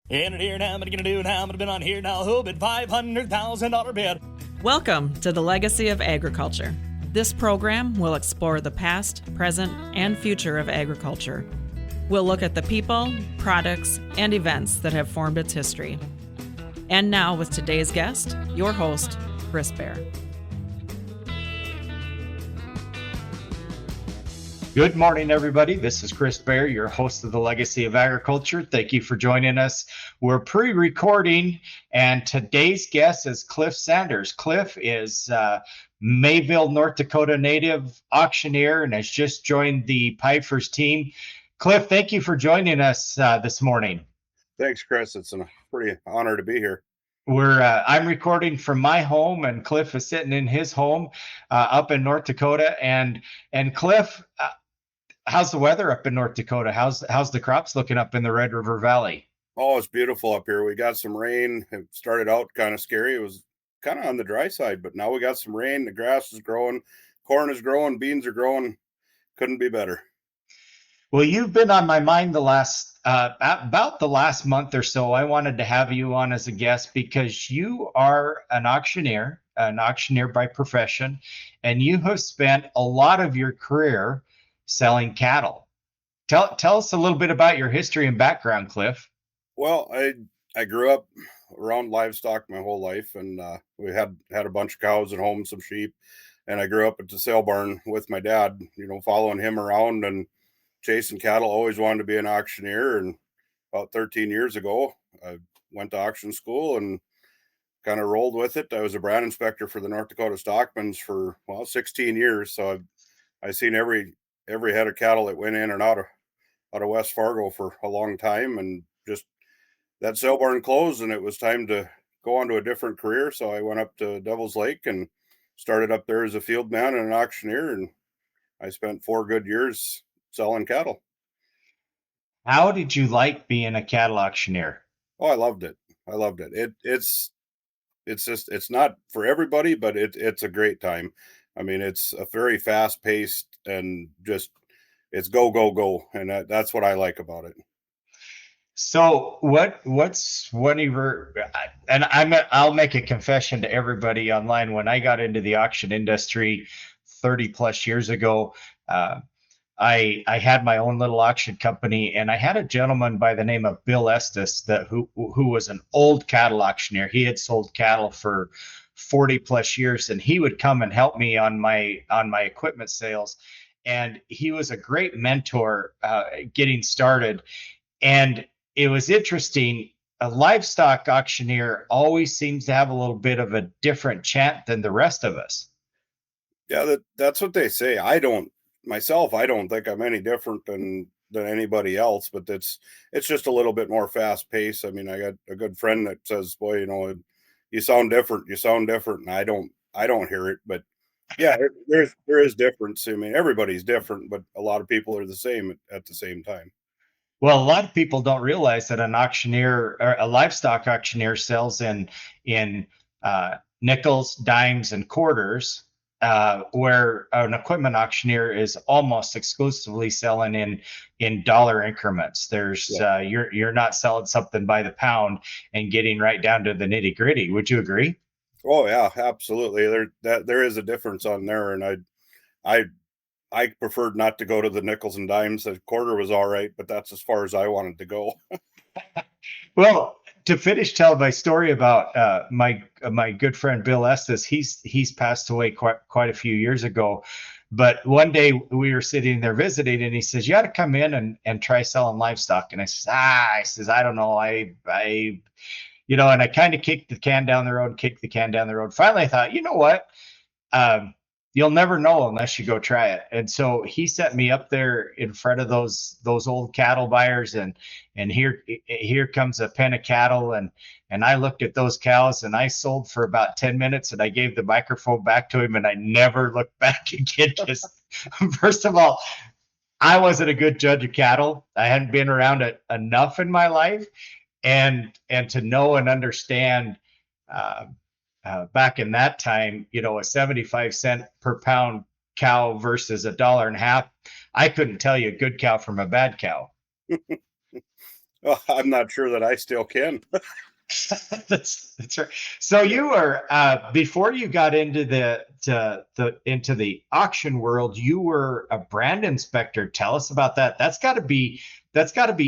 In it here now, I'm gonna do now, I'm gonna been on here now, who bid $500,000 bid. Welcome to the Legacy of Agriculture. This program will explore the past, present, and future of agriculture. We'll look at the people, products, and events that have formed its history. And now with today's guest, your host, Chris Bair. Good morning, everybody. This is Chris Bair, your host of the Legacy of Agriculture. Thank you for joining us. We're pre-recording, and today's guest is Cliff Sanders. Cliff is Mayville, North Dakota native auctioneer and has just joined the Pifers team. Cliff, thank you for joining us this morning. Thanks, Chris. It's a pretty honor to be here. I'm recording from my home, and Cliff is sitting in his home up in North Dakota. And Cliff, how's the weather up in North Dakota? How's the crops looking up in the Red River Valley? Oh, it's beautiful up here. We got some rain. It started out kind of scary. It was kind of on the dry side, but now we got some rain. The grass is growing, corn is growing, beans are growing. Couldn't be better. Well, you've been on my mind about the last month or so. I wanted to have you on as a guest because you are an auctioneer by profession, and you have spent a lot of your career selling cattle. Tell us a little bit about your history and background, Cliff. Well, I grew up around livestock my whole life, and we had a bunch of cows at home, some sheep, and I grew up at the sale barn with my dad, following him around and chasing cattle. Always wanted to be an auctioneer, and about 13 years ago, I went to auction school and kind of rolled with it. I was a brand inspector for the North Dakota Stockmans for 16 years, so I seen every head of cattle that went in and out of West Fargo for a long time, and just that sale barn closed, and it was time to go on to a different career. So I went up to Devil's Lake and started up there as a field man and an auctioneer, and I spent 4 good years selling cattle. How did you like being a cattle auctioneer? Oh, I loved it. It's not for everybody, but it's a great time. I mean, it's a very fast paced and just it's go. And that's what I like about it. So what's one of your, and I'll make a confession to everybody online. When I got into the auction industry 30 plus years ago, I had my own little auction company, and I had a gentleman by the name of Bill Estes who was an old cattle auctioneer. He had sold cattle for 40 plus years, and he would come and help me on my equipment sales. And he was a great mentor getting started. And it was interesting. A livestock auctioneer always seems to have a little bit of a different chant than the rest of us. Yeah, that's what they say. I don't think I'm any different than anybody else, but it's just a little bit more fast paced. I mean, I got a good friend that says, boy, you sound different. And I don't hear it, but yeah, there is difference. I mean, everybody's different, but a lot of people are the same at the same time. Well, a lot of people don't realize that an auctioneer or a livestock auctioneer sells in nickels, dimes, and quarters, where an equipment auctioneer is almost exclusively selling in dollar increments. You're not selling something by the pound and getting right down to the nitty gritty. Would you agree? Oh yeah, absolutely. There is a difference on there, and I preferred not to go to the nickels and dimes. The quarter was all right, but that's as far as I wanted to go. Well, to finish telling my story about my good friend Bill Estes, he's passed away quite a few years ago. But one day we were sitting there visiting, and he says, "You got to come in and try selling livestock." And I says, "I don't know, I and I kind of kicked the can down the road. Finally, I thought, you know what? You'll never know unless you go try it." And so he set me up there in front of those old cattle buyers, and here comes a pen of cattle, and I looked at those cows, and I sold for about 10 minutes, and I gave the microphone back to him, and I never looked back again. Because first of all, I wasn't a good judge of cattle. I hadn't been around it enough in my life, and to know and understand. Back in that time, a 75 cent per pound cow versus $1.50. I couldn't tell you a good cow from a bad cow. Oh, I'm not sure that I still can. That's right. So you were before you got into the auction world, you were a brand inspector. Tell us about that. That's got to be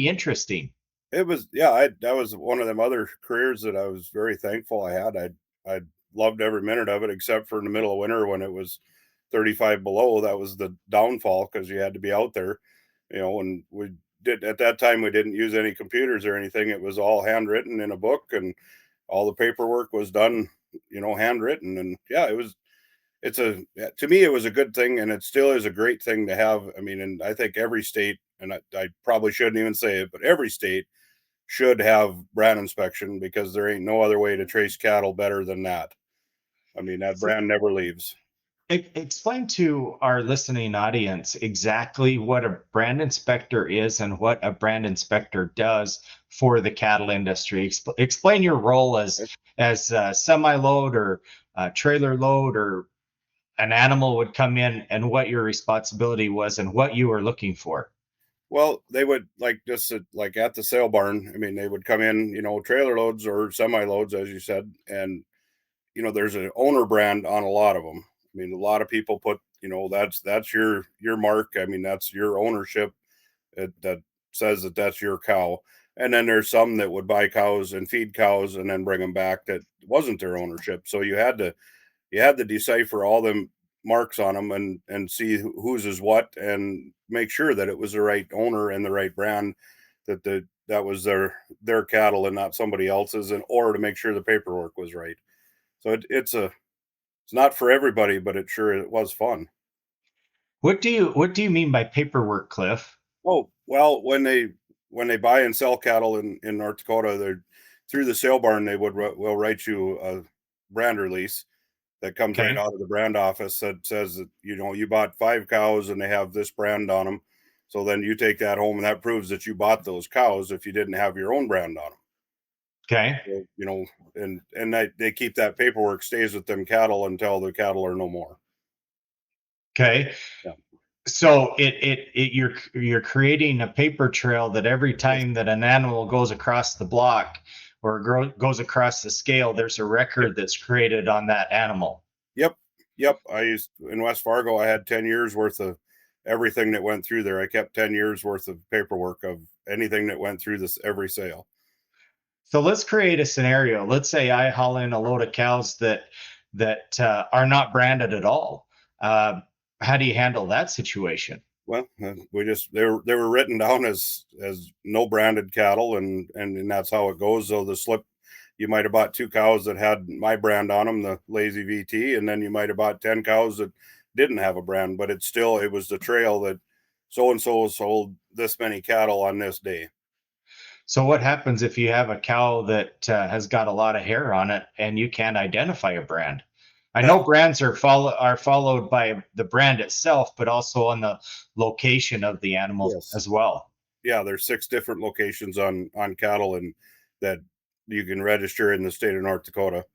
interesting. It was, yeah, that was one of them other careers that I was very thankful I had. I loved every minute of it, except for in the middle of winter when it was 35 below. That was the downfall because you had to be out there, and we did at that time we didn't use any computers or anything. It was all handwritten in a book, and all the paperwork was done, handwritten. And yeah, to me it was a good thing, and it still is a great thing to have. I mean, and I think every state, and I probably shouldn't even say it, but every state should have brand inspection because there ain't no other way to trace cattle better than that. I mean, that brand never leaves. Explain to our listening audience exactly what a brand inspector is and what a brand inspector does for the cattle industry. Explain your role as a semi-load or a trailer load or an animal would come in and what your responsibility was and what you were looking for. Well, they would like just like at the sale barn. I mean, they would come in, trailer loads or semi loads, as you said, and there's an owner brand on a lot of them. I mean, a lot of people put, that's your mark. I mean, that's your ownership. That says that that's your cow. And then there's some that would buy cows and feed cows and then bring them back that wasn't their ownership. So you had to decipher all them marks on them and see whose is what and make sure that it was the right owner and the right brand, that was their cattle and not somebody else's, and or to make sure the paperwork was right. So it's not for everybody, but it was fun. What do you mean by paperwork, Cliff? Oh, well, when they buy and sell cattle in North Dakota, they're through the sale barn, will write you a brand release that comes right Okay. out of the brand office that says that you bought 5 cows and they have this brand on them. So then you take that home and that proves that you bought those cows if you didn't have your own brand on them. Okay. So, and they keep that paperwork stays with them cattle until the cattle are no more. Okay. Yeah. So you're creating a paper trail that every time that an animal goes across the block or goes across the scale, there's a Yep. record that's created on that animal. Yep. Yep. In West Fargo, I had 10 years worth of everything that went through there. I kept 10 years worth of paperwork of anything that went through this every sale. So let's create a scenario. Let's say I haul in a load of cows that are not branded at all. How do you handle that situation? Well, they were written down as no branded cattle, and that's how it goes. So the slip, you might have bought 2 cows that had my brand on them, the Lazy VT, and then you might have bought 10 cows that didn't have a brand, but it was the trail that so and so sold this many cattle on this day. So what happens if you have a cow that has got a lot of hair on it and you can't identify a brand? I know brands are followed by the brand itself, but also on the location of the animal Yes. as well. Yeah, there's 6 different locations on cattle and that you can register in the state of North Dakota.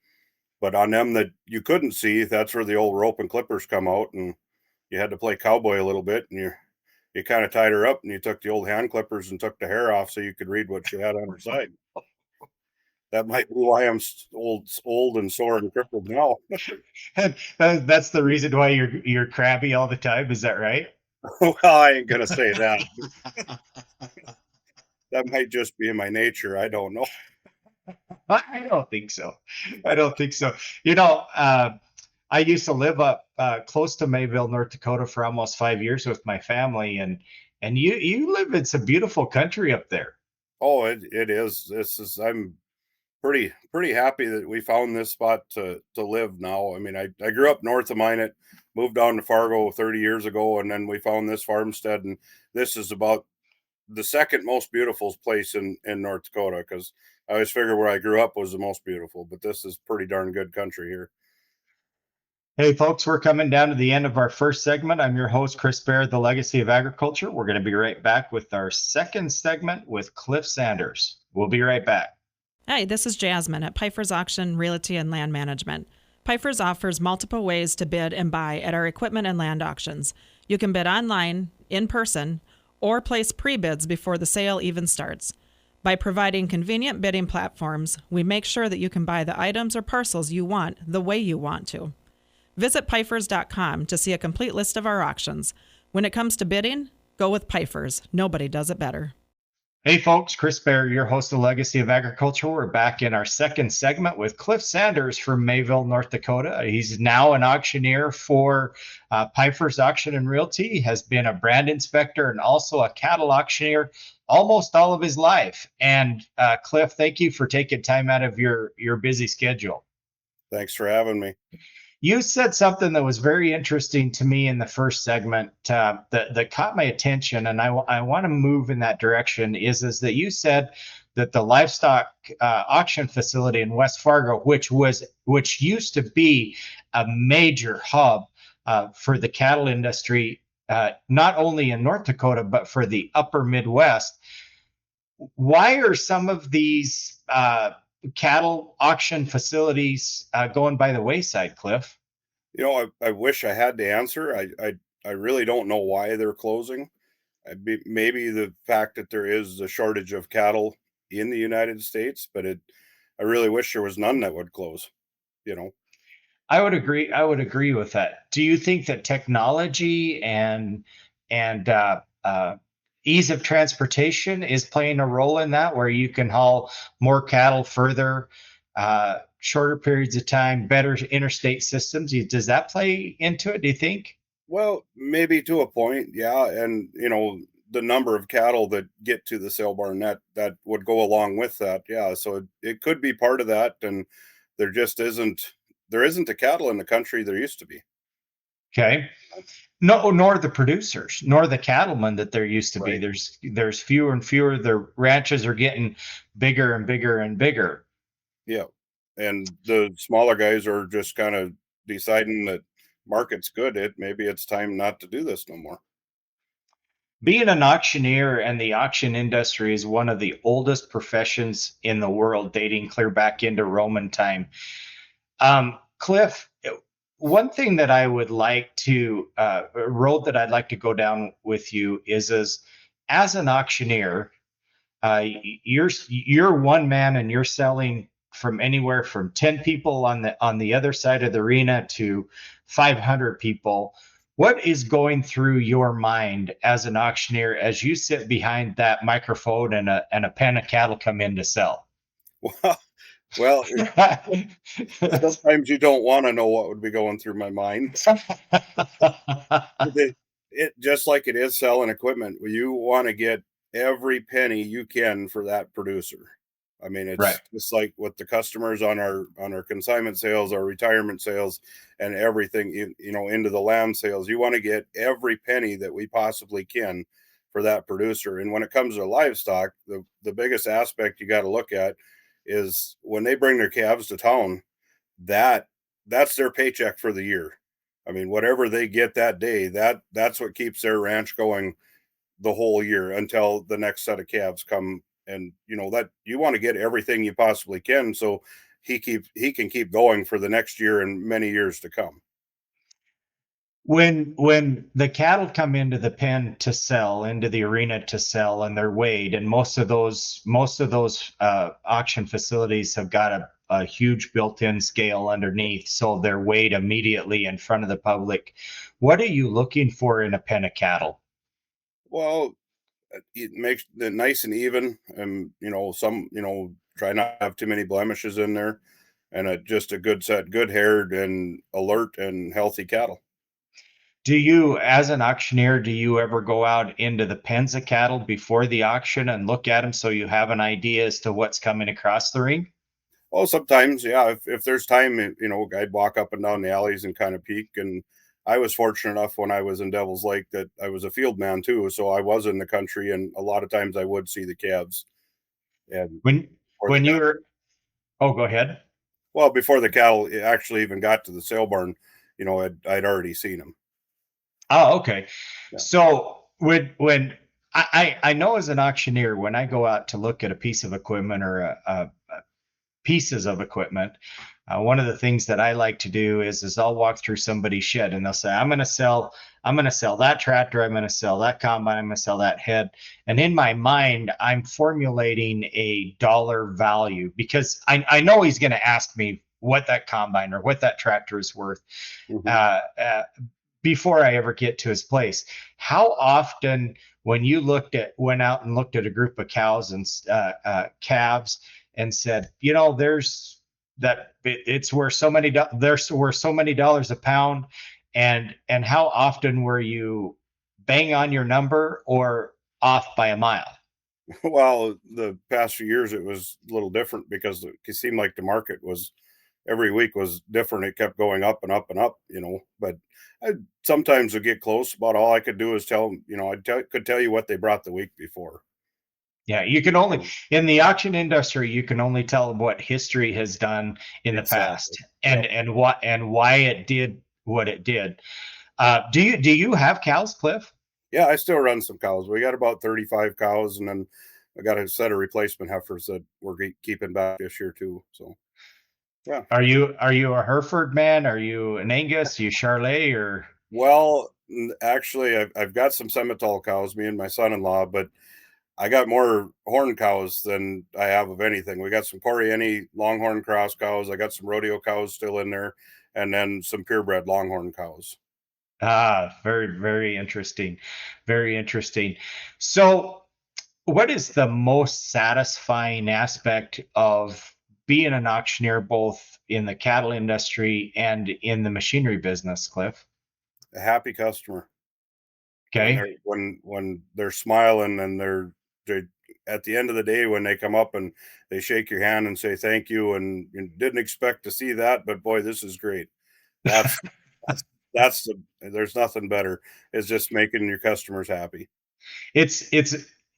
But on them that you couldn't see, that's where the old rope and clippers come out, and you had to play cowboy a little bit, and you kind of tied her up, and you took the old hand clippers and took the hair off so you could read what she had on her side. That might be why I'm old and sore and crippled now. And that's the reason why you're crabby all the time. Is that right? Well, I ain't gonna say that. That might just be in my nature. I don't know. I don't think so. I don't think so. You know, I used to live up close to Mayville, North Dakota, for almost 5 years with my family, and you live in some beautiful country up there. Oh, it is. I'm pretty happy that we found this spot to live now. I mean, I grew up north of Minot, moved down to Fargo 30 years ago, and then we found this farmstead, and this is about the second most beautiful place in North Dakota, because I always figured where I grew up was the most beautiful, but this is pretty darn good country here. Hey, folks, we're coming down to the end of our first segment. I'm your host, Chris Bair, The Legacy of Agriculture. We're going to be right back with our second segment with Cliff Sanders. We'll be right back. Hi, this is Jasmine at Pfeiffer's Auction Realty and Land Management. Pfeiffer's offers multiple ways to bid and buy at our equipment and land auctions. You can bid online, in person, or place pre-bids before the sale even starts. By providing convenient bidding platforms, we make sure that you can buy the items or parcels you want the way you want to. Visit Pifers.com to see a complete list of our auctions. When it comes to bidding, go with Pifers. Nobody does it better. Hey folks, Chris Bair, your host of Legacy of Agriculture. We're back in our second segment with Cliff Sanders from Mayville, North Dakota. He's now an auctioneer for Piper's Auction and Realty. He has been a brand inspector and also a cattle auctioneer almost all of his life. And Cliff, thank you for taking time out of your busy schedule. Thanks for having me. You said something that was very interesting to me in the first segment that caught my attention, and I want to move in that direction. Is that you said that the livestock auction facility in West Fargo, which used to be a major hub for the cattle industry, not only in North Dakota but for the upper Midwest. Why are some of these cattle auction facilities going by the wayside, Cliff? I wish I had the answer. I really don't know why they're closing. Maybe the fact that there is a shortage of cattle in the United States, but I really wish there was none that would close. I would agree. I would agree with that. Do you think that technology and ease of transportation is playing a role in that, where you can haul more cattle further, shorter periods of time, better interstate systems? Does that play into it, do you think? Well, maybe to a point, yeah. And the number of cattle that get to the sale barn, that would go along with that. Yeah. So it could be part of that. And there isn't a cattle in the country there used to be. Okay. No, nor the producers, nor the cattlemen that there used to Right. be. There's fewer and fewer. The ranches are getting bigger and bigger and bigger. Yeah. And the smaller guys are just kind of deciding that market's good. Maybe it's time not to do this no more. Being an auctioneer and the auction industry is one of the oldest professions in the world, dating clear back into Roman time. Cliff, one thing that I would like to, a road that I'd like to go down with you is as an auctioneer, you're one man and you're selling from anywhere from 10 people on the other side of the arena to 500 people. What is going through your mind as an auctioneer as you sit behind that microphone and a pen of cattle come in to sell? Well, sometimes you don't want to know what would be going through my mind. It just like it is selling equipment. You want to get every penny you can for that producer. I mean, it's Right. just like with the customers on our consignment sales, our retirement sales, and everything, into the land sales. You want to get every penny that we possibly can for that producer. And when it comes to livestock, the biggest aspect you got to look at is when they bring their calves to town, that's their paycheck for the year. I mean, whatever they get that day, that's what keeps their ranch going the whole year until the next set of calves come. And that you want to get everything you possibly can so he can keep going for the next year and many years to come. When the cattle come into the pen to sell, into the arena to sell, and they're weighed, and most of those auction facilities have got a huge built-in scale underneath, so they're weighed immediately in front of the public. What are you looking for in a pen of cattle? Well, it makes it nice and even, and try not to have too many blemishes in there, and just a good set, good haired and alert and healthy cattle. Do you, as an auctioneer, do you ever go out into the pens of cattle before the auction and look at them so you have an idea as to what's coming across the ring? Well, sometimes, yeah, if there's time, I'd walk up and down the alleys and kind of peek. And I was fortunate enough when I was in Devil's Lake that I was a field man too, so I was in the country, and a lot of times I would see the calves. And When or when the you're, oh, go ahead. Well, before the cattle actually even got to the sale barn, I'd already seen them. Oh, okay. Yeah. So when I know as an auctioneer, when I go out to look at a piece of equipment or pieces of equipment. One of the things that I like to do is I'll walk through somebody's shed and they'll say, I'm going to sell that tractor. I'm going to sell that combine. I'm going to sell that head. And in my mind, I'm formulating a dollar value because I know he's going to ask me what that combine or what that tractor is worth before I ever get to his place. How often, when you went out and looked at a group of cows and calves and said, it's worth so many, there's worth so many dollars a pound, and how often were you bang on your number or off by a mile? Well, the past few years it was a little different because it seemed like the market was every week was different. It kept going up and up and up, but I sometimes would get close. About all I could do is tell them, could tell you what they brought the week before. Yeah, you can only, in the auction industry, you can only tell what history has done in the past and why it did what it did. Do you have cows, Cliff? Yeah, I still run some cows. We got about 35 cows, and then I got a set of replacement heifers that we're keeping back this year too. So, yeah. Are you a Hereford man? Are you an Angus? Are you Charolais or? Well, actually, I've got some Simmental cows, me and my son-in-law, but I got more horn cows than I have of anything. We got some Coriani Longhorn cross cows. I got some rodeo cows still in there, and then some purebred Longhorn cows. Ah, very, very interesting. Very interesting. So, what is the most satisfying aspect of being an auctioneer, both in the cattle industry and in the machinery business, Cliff? A happy customer. Okay. When they're smiling and they're at the end of the day, when they come up and they shake your hand and say thank you, and you didn't expect to see that, but boy, this is great. That's there's nothing better. It's just making your customers happy. It's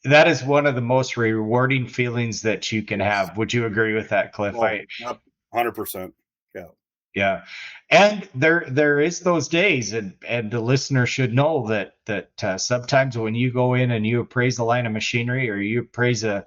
that is one of the most rewarding feelings that you can have. Would you agree with that, Cliff? Oh, 100%. Yeah. Yeah. And there is those days, and the listener should know that sometimes when you go in and you appraise a line of machinery or you appraise a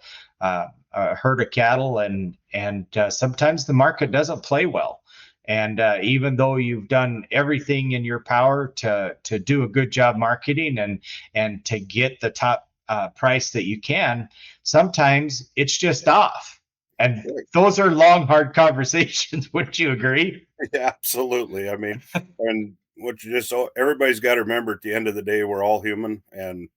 herd of cattle, and sometimes the market doesn't play well. And even though you've done everything in your power to do a good job marketing and to get the top price that you can, sometimes it's just off. And those are long, hard conversations. Wouldn't you agree? Yeah, absolutely. I mean, and everybody's got to remember at the end of the day, we're all human and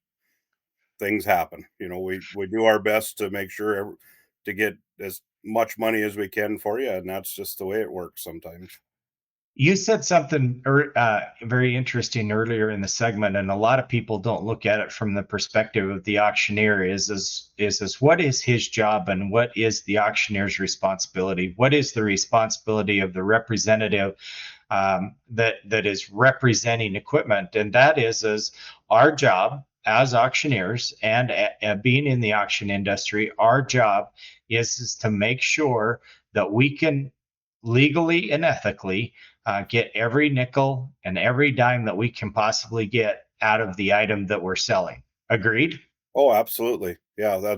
things happen. We do our best to make sure to get as much money as we can for you. And that's just the way it works sometimes. You said something very interesting earlier in the segment, and a lot of people don't look at it from the perspective of the auctioneer. Is what is his job and what is the auctioneer's responsibility? What is the responsibility of the representative that is representing equipment? And that is our job as auctioneers and being in the auction industry. Our job is to make sure that we can legally and ethically get every nickel and every dime that we can possibly get out of the item that we're selling. Agreed? Oh, absolutely. Yeah,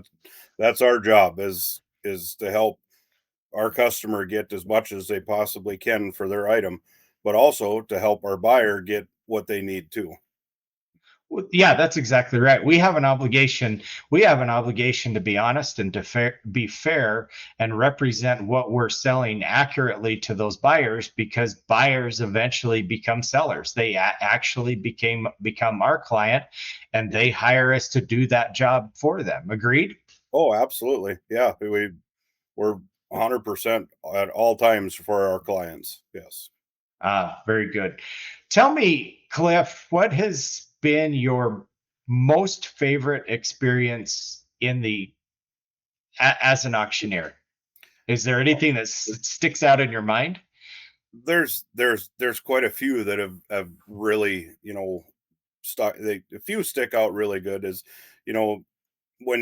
that's our job is to help our customer get as much as they possibly can for their item, but also to help our buyer get what they need too. Yeah, that's exactly right. We have an obligation. We have an obligation to be honest and to be fair and represent what we're selling accurately to those buyers, because buyers eventually become sellers. They actually become our client, and they hire us to do that job for them. Agreed? Oh, absolutely. Yeah, we're 100% at all times for our clients. Yes. Ah, very good. Tell me, Cliff, what has been your most favorite experience as an auctioneer? Is there anything that sticks out in your mind? There's quite a few that have really, stuck. A few stick out really good is, you know, when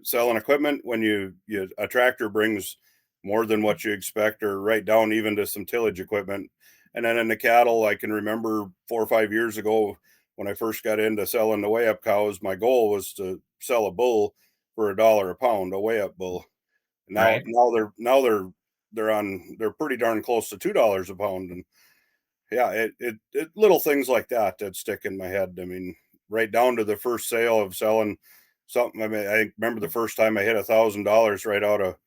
selling equipment, when a tractor brings more than what you expect, or right down even to some tillage equipment. And then in the cattle, I can remember 4 or 5 years ago when I first got into selling the weigh up cows, my goal was to sell a bull for $1 a pound, a weigh up bull. Now, Right. they're pretty darn close to $2 a pound. And yeah, it little things like that that stick in my head. I mean, right down to the first sale of selling something. I mean, I remember the first time I hit $1,000 right out of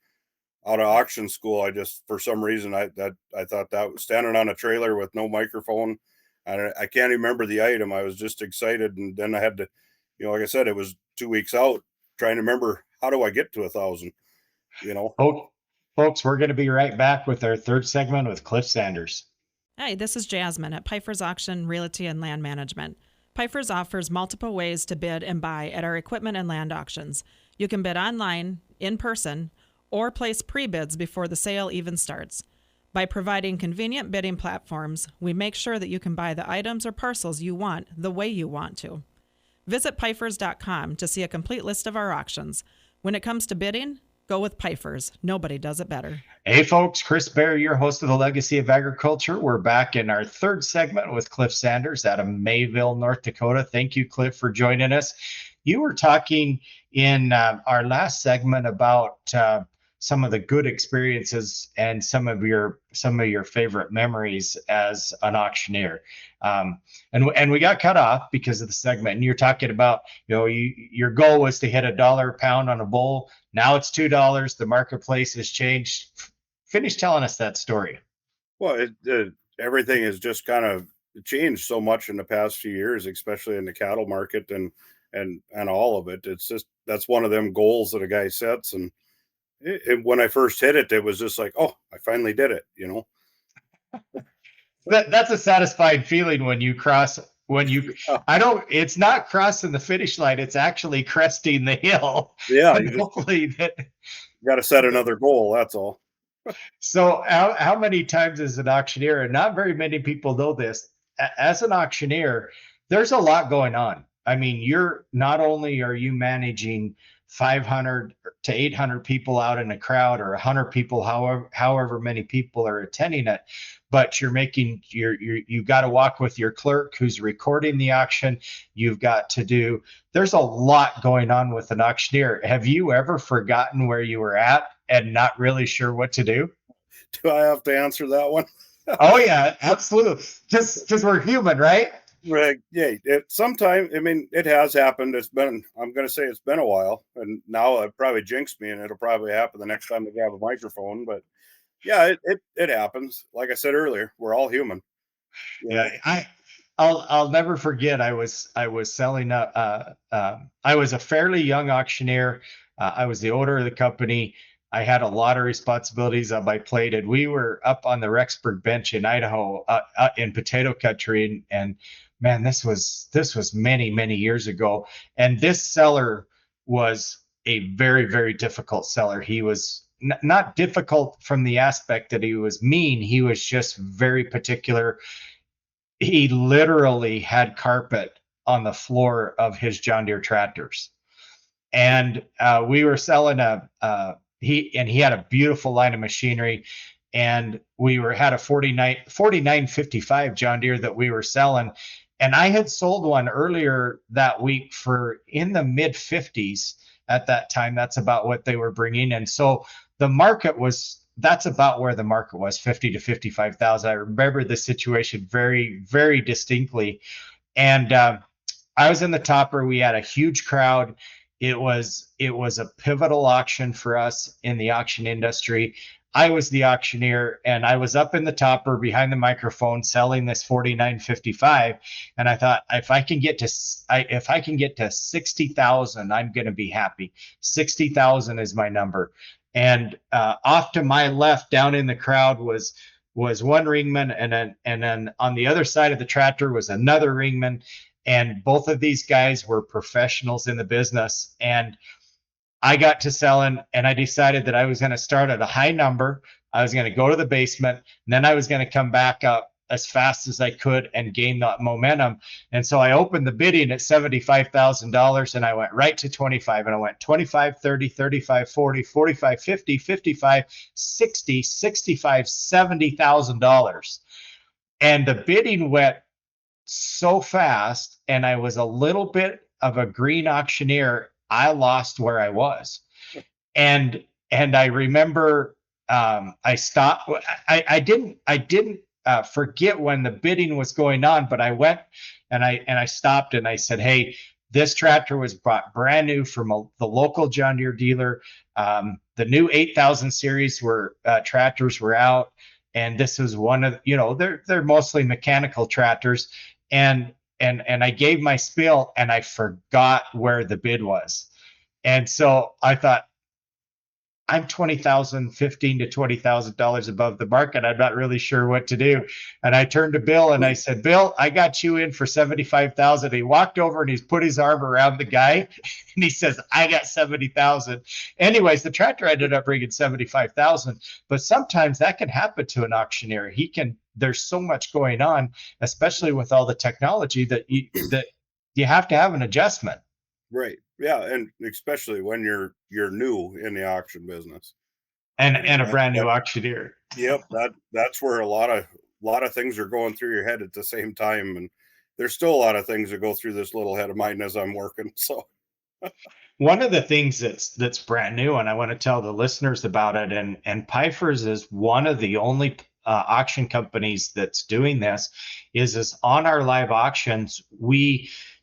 auction school. I just, for some reason, I thought that was standing on a trailer with no microphone. I can't remember the item. I was just excited, and then I had to, like I said, it was 2 weeks out trying to remember, how do I get to 1,000. Oh, folks, we're going to be right back with our third segment with Cliff Sanders. Hi, this is Jasmine at Piper's Auction Realty and Land Management. Piper's offers multiple ways to bid and buy at our equipment and land auctions. You can bid online, in person, or place pre-bids before the sale even starts. By providing convenient bidding platforms, we make sure that you can buy the items or parcels you want the way you want to. Visit Pifers.com to see a complete list of our auctions. When it comes to bidding, go with Pifers. Nobody does it better. Hey, folks, Chris Bair, your host of the Legacy of Agriculture. We're back in our third segment with Cliff Sanders out of Mayville, North Dakota. Thank you, Cliff, for joining us. You were talking in our last segment about some of the good experiences and some of your favorite memories as an auctioneer. And we got cut off because of the segment. And you're talking about, your goal was to hit $1 a pound on a bull. Now it's $2. The marketplace has changed. Finish telling us that story. Well, everything has just kind of changed so much in the past few years, especially in the cattle market and all of it. It's just, that's one of them goals that a guy sets. And when I first hit it, it was just like, oh, I finally did it, That's a satisfying feeling when you cross. It's not crossing the finish line. It's actually cresting the hill. Yeah. And hopefully that. Got to set another goal. That's all. So how many times as an auctioneer, and not very many people know this, as an auctioneer, there's a lot going on. I mean, not only are you managing 500 to 800 people out in a crowd, or 100 people, however many people are attending it, but you've got to walk with your clerk who's recording the auction. There's a lot going on with an auctioneer. Have you ever forgotten where you were at and not really sure what to do? Do I have to answer that one? Oh yeah, absolutely. Just because we're human, right? Right. Yeah. Sometime, I mean, it has happened. I'm going to say it's been a while, and now it probably jinxed me, and it'll probably happen the next time they have a microphone. But yeah, it happens. Like I said earlier, we're all human. Yeah. I'll never forget. I was selling I was a fairly young auctioneer. I was the owner of the company. I had a lot of responsibilities on my plate, and we were up on the Rexburg bench in Idaho, in potato country, and man, this was many years ago. And this seller was a very, very difficult seller. He was not difficult from the aspect that he was mean. He was just very particular. He literally had carpet on the floor of his John Deere tractors. And we were selling he had a beautiful line of machinery, and we had a 4955 John Deere that we were selling. And I had sold one earlier that week for in the mid 50s at that time. That's about what they were bringing. And so that's about where the market was, 50 to 55,000. I remember the situation very, very distinctly. And I was in the topper. We had a huge crowd. It was a pivotal auction for us in the auction industry. I was the auctioneer, and I was up in the topper behind the microphone selling this 4955. And I thought, if I can get to 60,000, I'm going to be happy. 60,000 is my number. And off to my left, down in the crowd, was one ringman, and then on the other side of the tractor was another ringman. And both of these guys were professionals in the business. And I got to selling, and I decided that I was going to start at a high number. I was going to go to the basement, and then I was going to come back up as fast as I could and gain that momentum. And so I opened the bidding at $75,000, and I went right to 25, and I went 25, 30, 35, 40, 45, 50, 55, 60, 65, $70,000. And the bidding went so fast, and I was a little bit of a green auctioneer. I lost where I was. And I remember I stopped. I didn't forget when the bidding was going on, but I went and I stopped and I said, "Hey, this tractor was bought brand new from the local John Deere dealer. The new 8,000 series tractors were out, and this was one of, they're mostly mechanical tractors, and I gave my spiel and I forgot where the bid was, and so I thought, I'm $15,000 to $20,000 above the market. I'm not really sure what to do. And I turned to Bill and I said, Bill, I got you in for 75,000. He walked over and he's put his arm around the guy and he says, I got 70,000. Anyways, the tractor ended up bringing 75,000, but sometimes that can happen to an auctioneer. There's so much going on, especially with all the technology that you have to have an adjustment. Right. Yeah, and especially when you're new in the auction business, and a brand new auctioneer. Yep, that's where a lot of things are going through your head at the same time, and there's still a lot of things that go through this little head of mine as I'm working. So one of the things that's brand new, and I want to tell the listeners about it, and Pfeiffer's is one of the only auction companies that's doing this, is on our live auctions,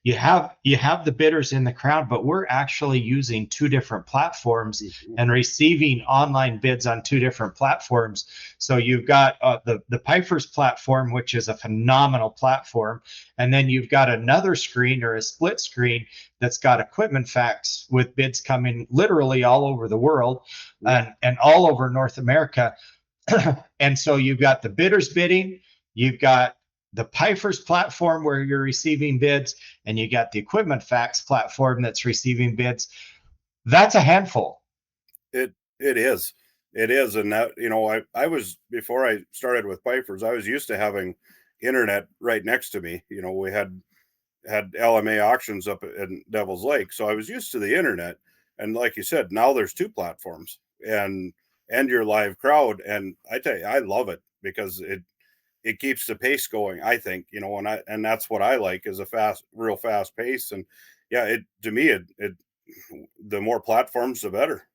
you have the bidders in the crowd, but we're actually using two different platforms and receiving online bids on two different platforms. So you've got the Pfeiffer's platform, which is a phenomenal platform, and then you've got another screen or a split screen that's got equipment facts with bids coming literally all over the world and all over North America. And so you've got the bidders bidding, you've got the Pfeiffer's platform where you're receiving bids, and you got the equipment facts platform that's receiving bids. That's a handful. It is. And that, I was, before I started with Pfeiffer's, I was used to having internet right next to me. We had LMA auctions up in Devil's Lake. So I was used to the internet. And like you said, now there's two platforms and your live crowd. And I tell you, I love it because it keeps the pace going, I think, and that's what I like, is a real fast pace. And yeah, to me, the more platforms, the better.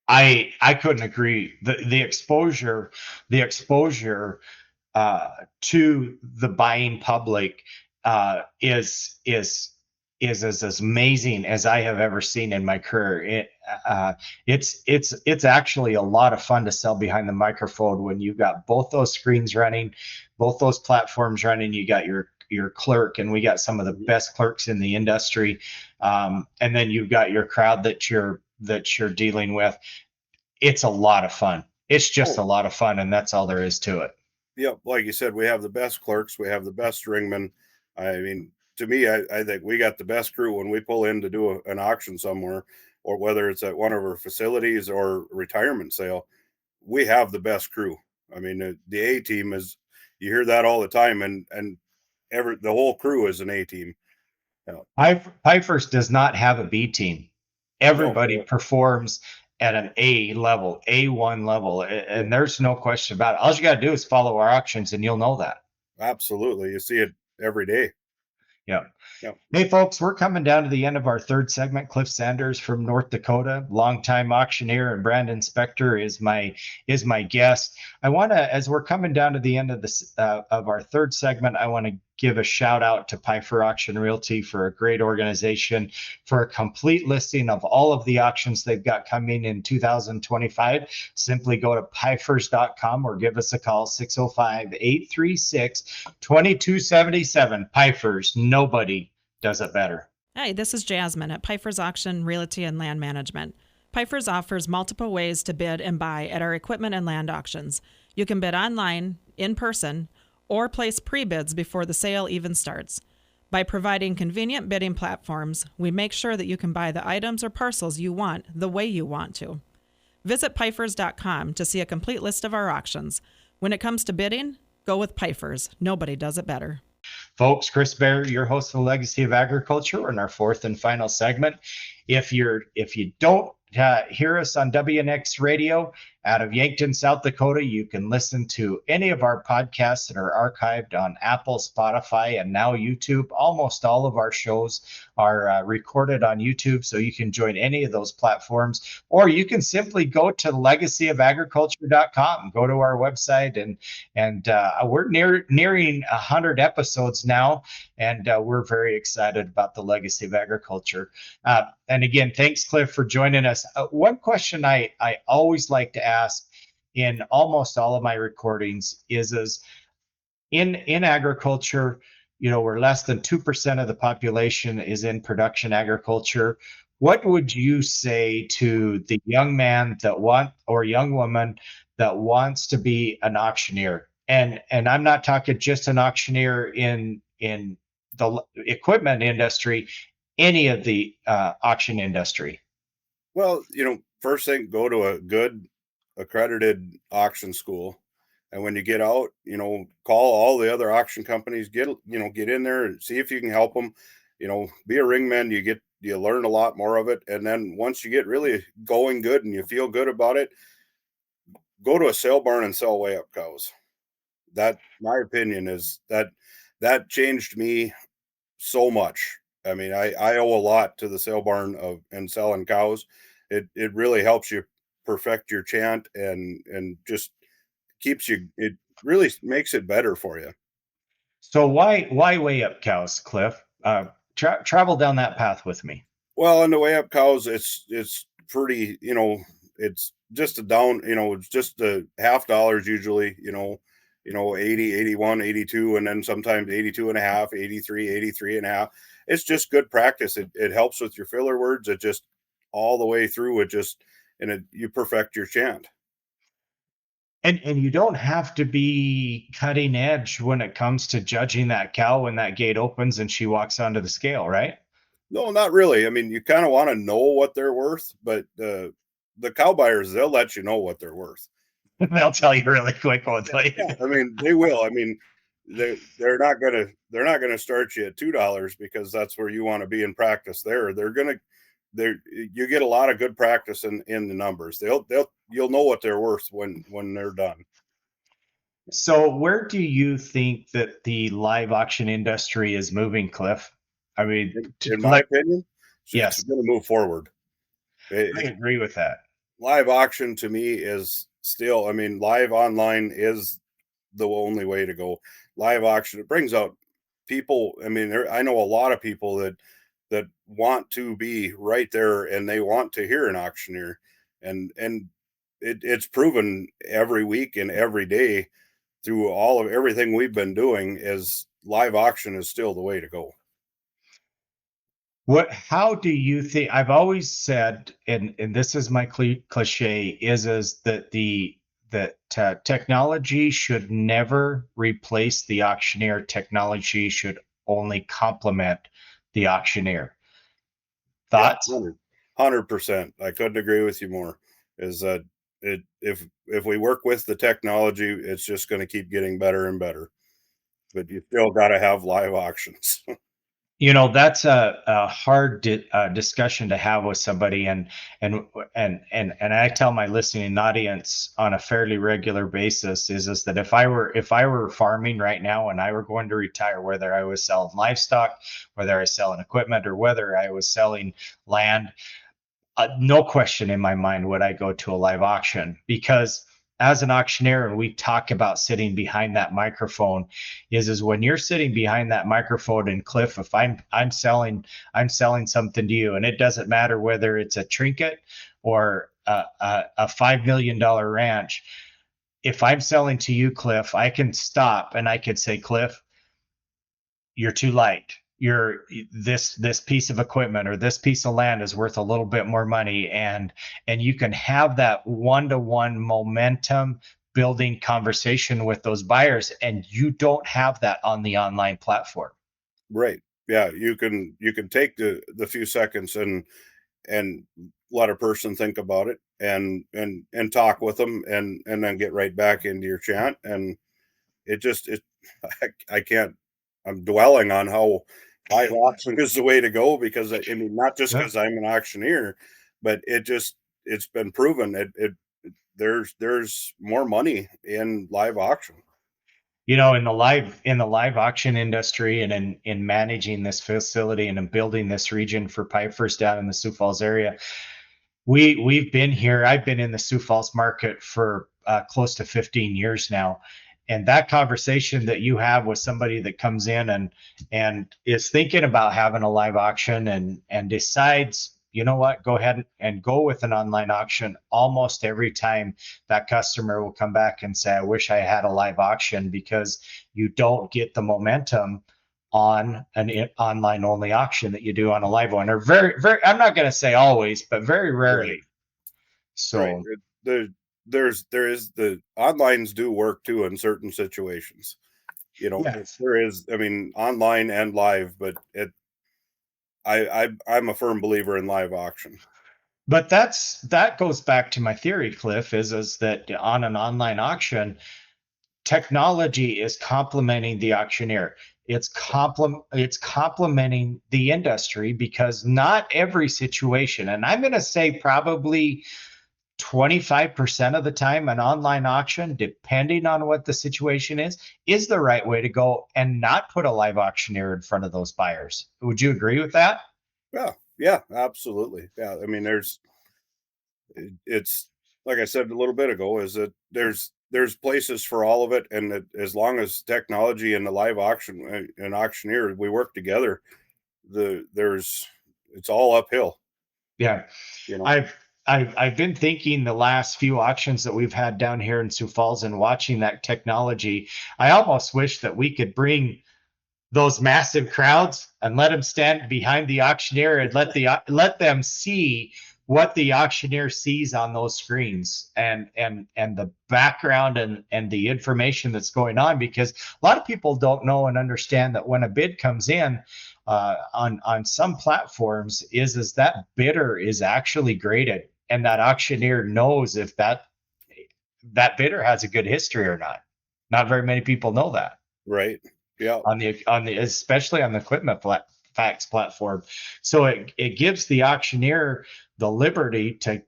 I couldn't agree. The exposure to the buying public is as amazing as I have ever seen in my career. It's actually a lot of fun to sell behind the microphone when you've got both those screens running, both those platforms running. You got your clerk, and we got some of the best clerks in the industry, and then you've got your crowd that you're dealing with. It's a lot of fun. It's just a lot of fun, and that's all there is to it. Yep, like you said, we have the best clerks, we have the best ringmen. I mean, to me, I think we got the best crew when we pull in to do an auction somewhere, or whether it's at one of our facilities or retirement sale. We have the best crew. I mean, the A team is, you hear that all the time, and the whole crew is an A team. Pfeiffer's does not have a B team. Everybody performs at an A level, A1 level, and there's no question about it. All you got to do is follow our auctions, and you'll know that. Absolutely, you see it every day. Yeah. Hey, folks, we're coming down to the end of our third segment. Cliff Sanders from North Dakota, longtime auctioneer and brand inspector, is my guest. I want to, as we're coming down to the end of this of our third segment, I want to give a shout out to Pfeiffer Auction Realty for a great organization. For a complete listing of all of the auctions they've got coming in 2025, simply go to Pfeiffers.com or give us a call, 605-836-2277. Pfeiffer's, nobody does it better. Hi, this is Jasmine at Pfeiffer's Auction Realty and Land Management. Pfeiffer's offers multiple ways to bid and buy at our equipment and land auctions. You can bid online, in person, or place pre-bids before the sale even starts. By providing convenient bidding platforms, we make sure that you can buy the items or parcels you want the way you want to. Visit Pfeiffers.com to see a complete list of our auctions. When it comes to bidding, go with Pfeiffer's. Nobody does it better. Folks, Chris Bair, your host of the Legacy of Agriculture, in our fourth and final segment. If you don't hear us on WNX Radio, out of Yankton, South Dakota. You can listen to any of our podcasts that are archived on Apple, Spotify, and now YouTube. Almost all of our shows are recorded on YouTube, so you can join any of those platforms, or you can simply go to legacyofagriculture.com, go to our website, and we're nearing 100 episodes now, and we're very excited about the legacy of agriculture. And again, thanks, Cliff, for joining us. One question I always like to ask in almost all of my recordings is in agriculture, we're less than 2% of the population is in production agriculture. What would you say to the young man or young woman that wants to be an auctioneer? And I'm not talking just an auctioneer in the equipment industry, any of the auction industry. Well, first thing, go to a good accredited auction school. And when you get out, call all the other auction companies, get in there and see if you can help them, be a ringman. You learn a lot more of it. And then once you get really going good and you feel good about it, go to a sale barn and sell way up cows. That, my opinion is that changed me so much. I mean, I owe a lot to the sale barn and selling cows. It really helps you perfect your chant and just it really makes it better for you. So why way up cows, Cliff? Travel down that path with me. Well, on the way up cows, it's pretty, it's just a down, it's just a $50 usually, 80, 81, 82, and then sometimes 82 and a half, 83, 83 and a half. It's just good practice. It helps with your filler words. It just all the way through you perfect your chant. And you don't have to be cutting edge when it comes to judging that cow when that gate opens and she walks onto the scale, right? No, not really. I mean, you kind of want to know what they're worth, but the cow buyers, they'll let you know what they're worth. They'll tell you really quick, won't they? Yeah, I mean, they will. I mean, they're not gonna start you at $2 because that's where you want to be in practice. You get a lot of good practice in the numbers. You'll know what they're worth when they're done. So where do you think that the live auction industry is moving, Cliff? I mean, in my opinion, yes, it's going to move forward. I agree with that. Live auction to me is still, I mean, live online is the only way to go. Live auction, it brings out people. I mean, I know a lot of people that want to be right there and they want to hear an auctioneer, and it's proven every week and every day through all of everything we've been doing is live auction is still the way to go. How do you think? I've always said, and this is my cliche, is that technology should never replace the auctioneer. Technology should only complement the auctioneer. Thoughts? Yeah, 100%. I couldn't agree with you more. Is that if we work with the technology, it's just going to keep getting better and better. But you still got to have live auctions. That's a hard discussion to have with somebody, and I tell my listening audience on a fairly regular basis is that if I were farming right now and I were going to retire, whether I was selling livestock, whether I was selling equipment, or whether I was selling land, no question in my mind would I go to a live auction, because as an auctioneer, and we talk about sitting behind that microphone, is when you're sitting behind that microphone, and Cliff, if I'm selling something to you, and it doesn't matter whether it's a trinket or a $5 million ranch. If I'm selling to you, Cliff, I can stop and I could say, Cliff, you're too light. This piece of equipment or this piece of land is worth a little bit more money, and you can have that one-to-one momentum building conversation with those buyers, and you don't have that on the online platform. Right. Yeah, you can take the few seconds and let a person think about it and talk with them and then get right back into your chant. And I can't, I'm dwelling on how live auction is the way to go, because I mean, not just because I'm an auctioneer, but it's been proven there's more money in live auction. You know, in the live auction industry and in managing this facility and in building this region for pipers down in the Sioux Falls area, we've been here. I've been in the Sioux Falls market for close to 15 years now, and that conversation that you have with somebody that comes in and is thinking about having a live auction and decides, you know what, go ahead and go with an online auction. Almost every time that customer will come back and say, I wish I had a live auction, because you don't get the momentum on an online only auction that you do on a live one, or I'm not going to say always, but very rarely. Right. So right. There is the onlines do work too in certain situations. You know, yes. there is, I mean, online and live, but I'm a firm believer in live auction. But that goes back to my theory, Cliff, is that on an online auction, technology is complementing the auctioneer. It's complementing the industry, because not every situation, and I'm going to say probably 25% of the time, an online auction, depending on what the situation is the right way to go, and not put a live auctioneer in front of those buyers. Would you agree with that? Yeah, absolutely. Yeah. I mean, it's like I said a little bit ago, is that there's places for all of it. And that as long as technology and the live auction and auctioneer, we work together, it's all uphill. Yeah. You know, I've been thinking the last few auctions that we've had down here in Sioux Falls and watching that technology, I almost wish that we could bring those massive crowds and let them stand behind the auctioneer and let them see what the auctioneer sees on those screens, and the background and the information that's going on, because a lot of people don't know and understand that when a bid comes in on some platforms, is that bidder is actually graded, and that auctioneer knows if that bidder has a good history or not. Not very many people know that. Right. Yeah. On the especially on the equipment facts platform. So it gives the auctioneer the liberty to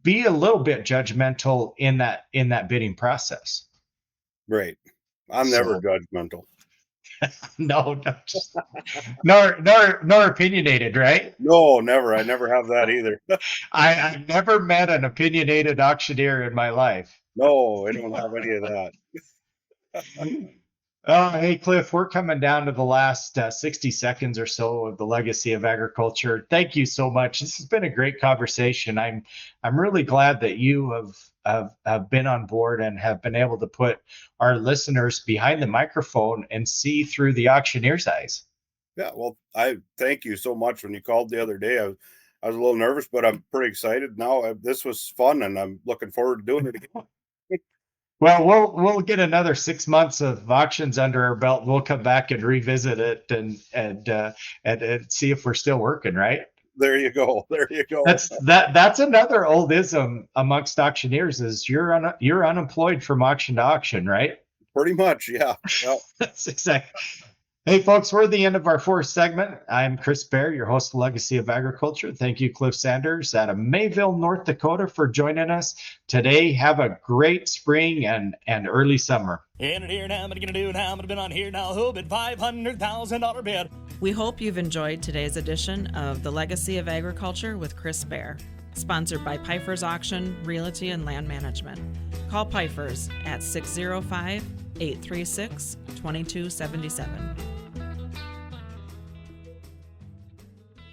be a little bit judgmental in that bidding process. Right. I'm never judgmental. No, nor opinionated, right? No, never. I never have that either. I've never met an opinionated auctioneer in my life. No, I don't have any of that. Hey, Cliff, we're coming down to the last 60 seconds or so of the legacy of agriculture. Thank you so much. This has been a great conversation. I'm really glad that you have been on board and have been able to put our listeners behind the microphone and see through the auctioneer's eyes. Yeah, well, I thank you so much. When you called the other day, I was a little nervous, but I'm pretty excited now. This was fun, and I'm looking forward to doing it again. Well, we'll get another 6 months of auctions under our belt. We'll come back and revisit it and see if we're still working, right? There you go. That's another old ism amongst auctioneers, is you're unemployed from auction to auction, right? Pretty much, yeah. That's exactly. Hey, folks, we're at the end of our fourth segment. I'm Chris Bair, your host of Legacy of Agriculture. Thank you, Cliff Sanders out of Mayville, North Dakota, for joining us today. Have a great spring and early summer. In it here now, what are you gonna do now? I'm gonna bid on here now. Who bid $500,000 bid? We hope you've enjoyed today's edition of The Legacy of Agriculture with Chris Bair, sponsored by Pfeiffer's Auction, Realty, and Land Management. Call Pfeiffer's at 605-836-2277.